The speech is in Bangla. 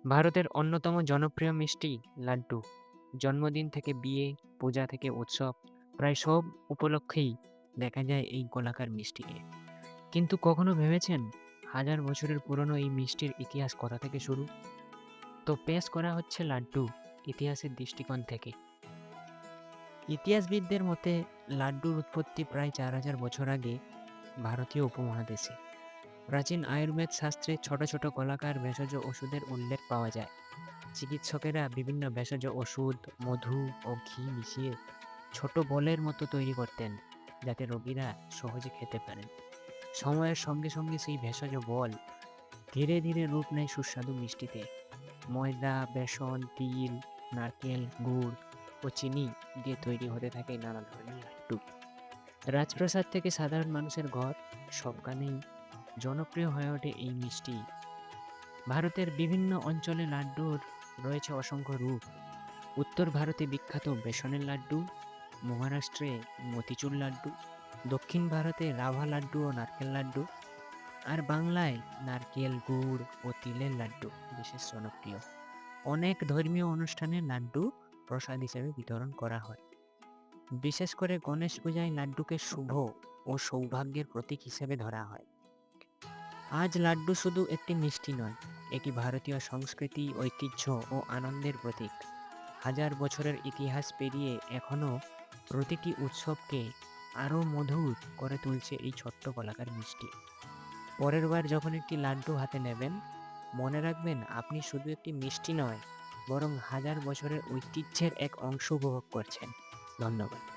ভারতের অন্যতম জনপ্রিয় মিষ্টি লাড্ডু। জন্মদিন থেকে বিয়ে, পূজা থেকে উৎসব, প্রায় সব উপলক্ষেই দেখা যায় এই গোলাকার মিষ্টিকে। কিন্তু কখনো ভেবেছেন হাজার বছরের পুরনো এই মিষ্টির ইতিহাস কোথা থেকে শুরু? তো পেশ করা হচ্ছে লাড্ডু ইতিহাসের দৃষ্টিকোণ থেকে। ইতিহাসবিদদের মতে লাড্ডুর উৎপত্তি প্রায় 4000 বছর আগে ভারতীয় উপমহাদেশে। প্রাচীন আয়ুর্বেদ শাস্ত্রে ছোট ছোট গোলাকার ভেষজ ওষুধের উল্লেখ পাওয়া যায়। চিকিৎসকেরা বিভিন্ন ভেষজ ওষুধ, মধু ও ঘি মিশিয়ে ছোট বলের মতো তৈরি করতেন, যাতে রোগীরা সহজে খেতে পারেন। সময়ের সঙ্গে সঙ্গে সেই ভেষজ বল ধীরে ধীরে রূপ নেয় সুস্বাদু মিষ্টিতে। ময়দা, বেসন, তিল, নারকেল, গুড় ও চিনি দিয়ে তৈরি হতে থাকে নানা ধরনের লাড্ডু। রাজপ্রাসাদ থেকে সাধারণ মানুষের ঘর, সবখানেই জনপ্রিয় হয়ে ওঠে এই মিষ্টি। ভারতের বিভিন্ন অঞ্চলে লাড্ডুর রয়েছে অসংখ্য রূপ। উত্তর ভারতে বিখ্যাত বেসনের লাড্ডু, মহারাষ্ট্রে মতিচুর লাড্ডু, দক্ষিণ ভারতে রাভা লাড্ডু ও নারকেল লাড্ডু, আর বাংলায় নারকেল, গুড় ও তিলের লাড্ডু বিশেষ জনপ্রিয়। অনেক ধর্মীয় অনুষ্ঠানে লাড্ডু প্রসাদ হিসেবে বিতরণ করা হয়। বিশেষ করে গণেশ পূজায় লাড্ডুকে শুভ ও সৌভাগ্যের প্রতীক হিসেবে ধরা হয়। আজ লাড্ডু শুধু একটি মিষ্টি নয়, এটি ভারতীয় সংস্কৃতি, ঐতিহ্য ও আনন্দের প্রতীক। হাজার বছরের ইতিহাস পেরিয়ে এখনও প্রতিটি উৎসবকে আরও মধুর করে তুলছে এই ছোট্ট গোলাকার মিষ্টি। পরের বার যখন একটি লাড্ডু হাতে নেবেন, মনে রাখবেন আপনি শুধু একটি মিষ্টি নয়, বরং হাজার বছরের ঐতিহ্যের এক অংশ উপভোগ করছেন। ধন্যবাদ।